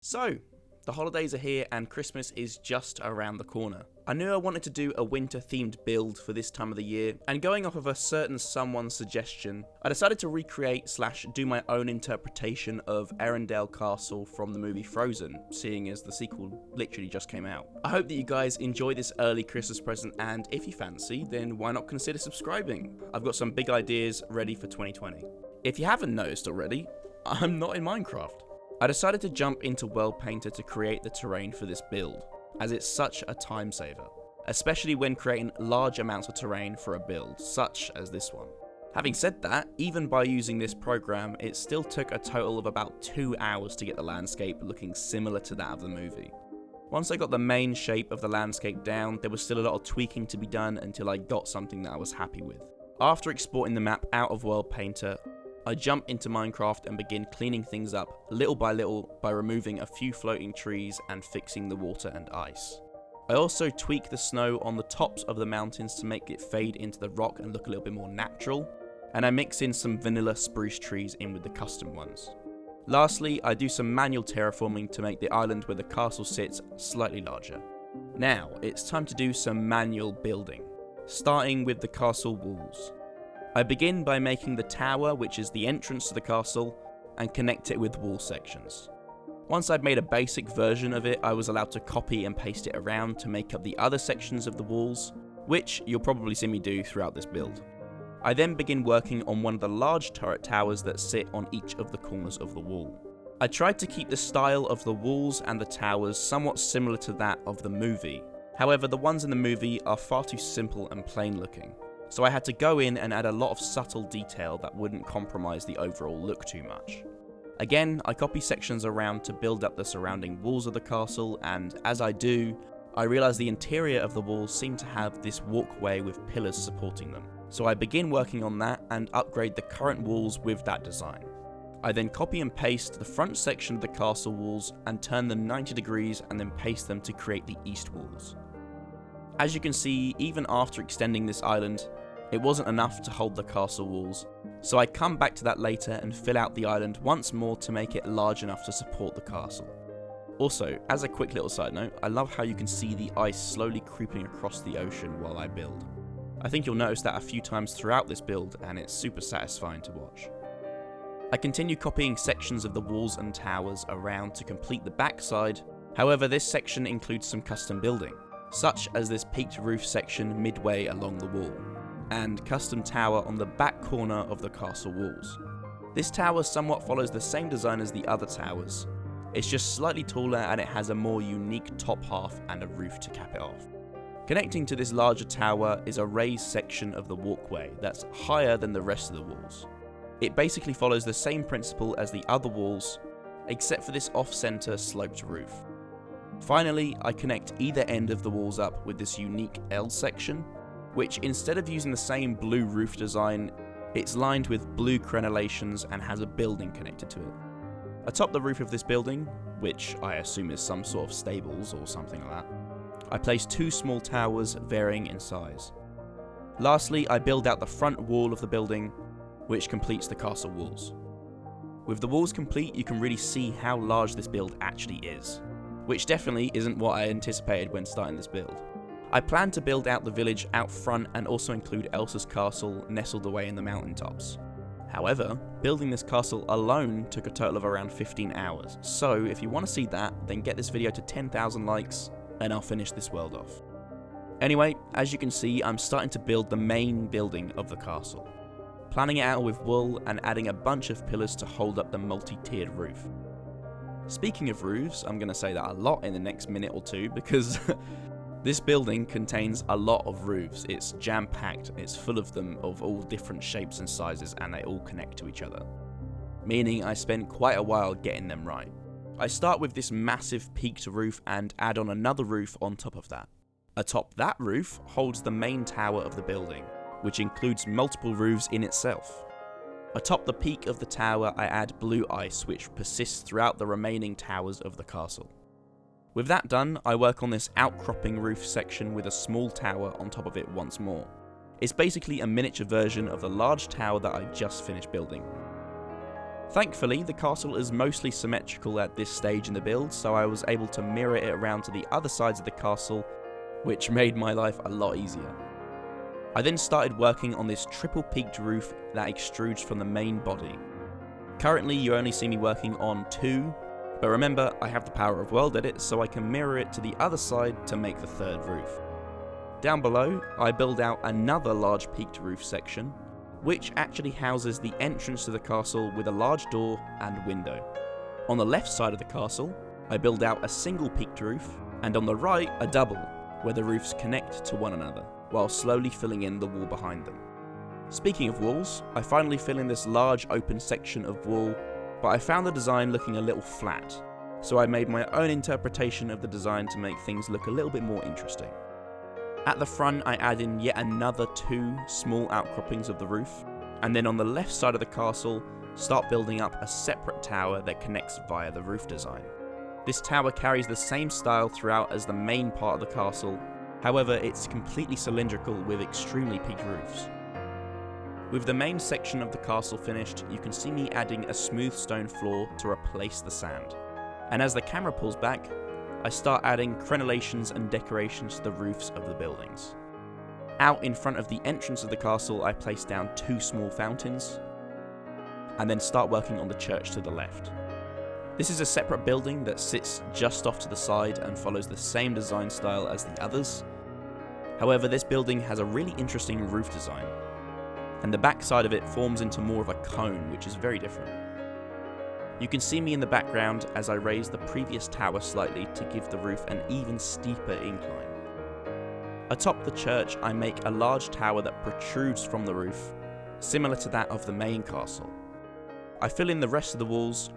So, the holidays are here and Christmas is just around the corner. I knew I wanted to do a winter themed build for this time of the year, and going off of a certain someone's suggestion, I decided to recreate / do my own interpretation of Arendelle Castle from the movie Frozen, seeing as the sequel literally just came out. I hope that you guys enjoy this early Christmas present, and if you fancy, then why not consider subscribing? I've got some big ideas ready for 2020. If you haven't noticed already, I'm not in Minecraft. I decided to jump into World Painter to create the terrain for this build, as it's such a time saver, especially when creating large amounts of terrain for a build, such as this one. Having said that, even by using this program, it still took a total of about 2 hours to get the landscape looking similar to that of the movie. Once I got the main shape of the landscape down, there was still a lot of tweaking to be done until I got something that I was happy with. After exporting the map out of World Painter, I jump into Minecraft and begin cleaning things up little by removing a few floating trees and fixing the water and ice. I also tweak the snow on the tops of the mountains to make it fade into the rock and look a little bit more natural, and I mix in some vanilla spruce trees in with the custom ones. Lastly, I do some manual terraforming to make the island where the castle sits slightly larger. Now, it's time to do some manual building, starting with the castle walls. I begin by making the tower, which is the entrance to the castle, and connect it with wall sections. Once I'd made a basic version of it, I was allowed to copy and paste it around to make up the other sections of the walls, which you'll probably see me do throughout this build. I then begin working on one of the large turret towers that sit on each of the corners of the wall. I tried to keep the style of the walls and the towers somewhat similar to that of the movie. However, the ones in the movie are far too simple and plain looking. So I had to go in and add a lot of subtle detail that wouldn't compromise the overall look too much. Again, I copy sections around to build up the surrounding walls of the castle, and as I do, I realise the interior of the walls seem to have this walkway with pillars supporting them. So I begin working on that and upgrade the current walls with that design. I then copy and paste the front section of the castle walls and turn them 90 degrees and then paste them to create the east walls. As you can see, even after extending this island, it wasn't enough to hold the castle walls, so I come back to that later and fill out the island once more to make it large enough to support the castle. Also, as a quick little side note, I love how you can see the ice slowly creeping across the ocean while I build. I think you'll notice that a few times throughout this build, and it's super satisfying to watch. I continue copying sections of the walls and towers around to complete the backside, however this section includes some custom building, such as this peaked roof section midway along the wall, and custom tower on the back corner of the castle walls. This tower somewhat follows the same design as the other towers. It's just slightly taller and it has a more unique top half and a roof to cap it off. Connecting to this larger tower is a raised section of the walkway that's higher than the rest of the walls. It basically follows the same principle as the other walls, except for this off-center sloped roof. Finally, I connect either end of the walls up with this unique L section, which instead of using the same blue roof design, it's lined with blue crenellations and has a building connected to it. Atop the roof of this building, which I assume is some sort of stables or something like that, I place 2 small towers varying in size. Lastly, I build out the front wall of the building, which completes the castle walls. With the walls complete, you can really see how large this build actually is, which definitely isn't what I anticipated when starting this build. I plan to build out the village out front and also include Elsa's castle nestled away in the mountaintops. However, building this castle alone took a total of around 15 hours, so if you want to see that, then get this video to 10,000 likes and I'll finish this world off. Anyway, as you can see, I'm starting to build the main building of the castle, planning it out with wool and adding a bunch of pillars to hold up the multi-tiered roof. Speaking of roofs, I'm going to say that a lot in the next minute or two because this building contains a lot of roofs. It's jam-packed, it's full of them of all different shapes and sizes and they all connect to each other, meaning I spent quite a while getting them right. I start with this massive peaked roof and add on another roof on top of that. Atop that roof holds the main tower of the building, which includes multiple roofs in itself. Atop the peak of the tower I add blue ice which persists throughout the remaining towers of the castle. With that done, I work on this outcropping roof section with a small tower on top of it once more. It's basically a miniature version of the large tower that I just finished building. Thankfully, the castle is mostly symmetrical at this stage in the build, so I was able to mirror it around to the other sides of the castle, which made my life a lot easier. I then started working on this triple peaked roof that extrudes from the main body. Currently you only see me working on 2, but remember I have the power of world edit, so I can mirror it to the other side to make the 3rd roof. Down below, I build out another large peaked roof section, which actually houses the entrance to the castle with a large door and window. On the left side of the castle, I build out a single peaked roof, and on the right, a double, where the roofs connect to one another, while slowly filling in the wall behind them. Speaking of walls, I finally fill in this large open section of wall, but I found the design looking a little flat, so I made my own interpretation of the design to make things look a little bit more interesting. At the front, I add in yet another 2 small outcroppings of the roof, and then on the left side of the castle, start building up a separate tower that connects via the roof design. This tower carries the same style throughout as the main part of the castle, however it's completely cylindrical with extremely peaked roofs. With the main section of the castle finished, you can see me adding a smooth stone floor to replace the sand. And as the camera pulls back, I start adding crenellations and decorations to the roofs of the buildings. Out in front of the entrance of the castle, I place down 2 small fountains, and then start working on the church to the left. This is a separate building that sits just off to the side and follows the same design style as the others. However, this building has a really interesting roof design, and the back side of it forms into more of a cone, which is very different. You can see me in the background as I raise the previous tower slightly to give the roof an even steeper incline. Atop the church, I make a large tower that protrudes from the roof, similar to that of the main castle. I fill in the rest of the walls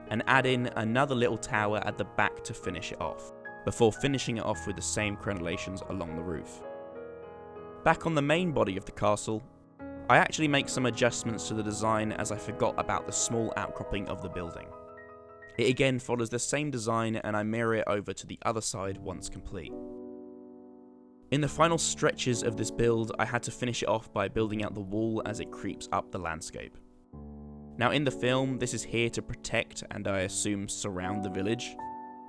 and add in another little tower at the back to finish it off, before finishing it off with the same crenellations along the roof. Back on the main body of the castle, I actually make some adjustments to the design as I forgot about the small outcropping of the building. It again follows the same design and I mirror it over to the other side once complete. In the final stretches of this build, I had to finish it off by building out the wall as it creeps up the landscape. Now in the film, this is here to protect and I assume surround the village,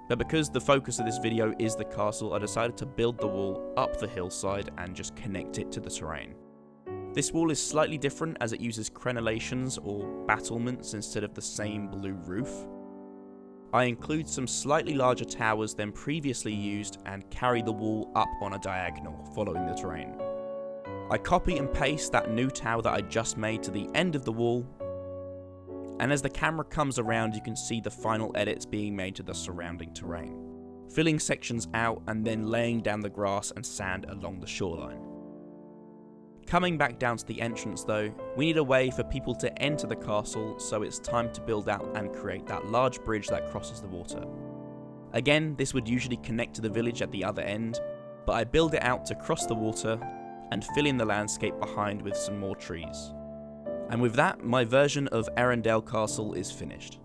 but because the focus of this video is the castle, I decided to build the wall up the hillside and just connect it to the terrain. This wall is slightly different as it uses crenellations or battlements instead of the same blue roof. I include some slightly larger towers than previously used and carry the wall up on a diagonal, following the terrain. I copy and paste that new tower that I just made to the end of the wall, and as the camera comes around you can see the final edits being made to the surrounding terrain, filling sections out and then laying down the grass and sand along the shoreline. Coming back down to the entrance though, we need a way for people to enter the castle, so it's time to build out and create that large bridge that crosses the water. Again, this would usually connect to the village at the other end, but I build it out to cross the water and fill in the landscape behind with some more trees. And with that, my version of Arendelle Castle is finished.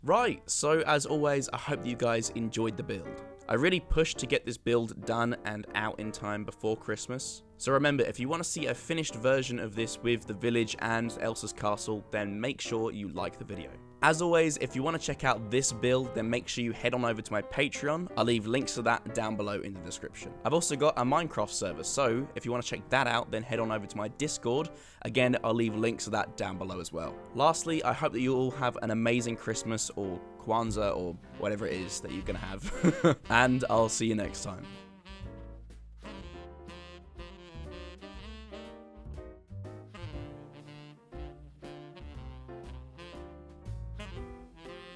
Right, so as always, I hope that you guys enjoyed the build. I really pushed to get this build done and out in time before Christmas. So remember, if you want to see a finished version of this with the village and Elsa's castle, then make sure you like the video. As always, if you want to check out this build, then make sure you head on over to my Patreon. I'll leave links to that down below in the description. I've also got a Minecraft server, so if you want to check that out, then head on over to my Discord. Again, I'll leave links to that down below as well. Lastly, I hope that you all have an amazing Christmas or Kwanzaa or whatever it is that you're going to have. And I'll see you next time.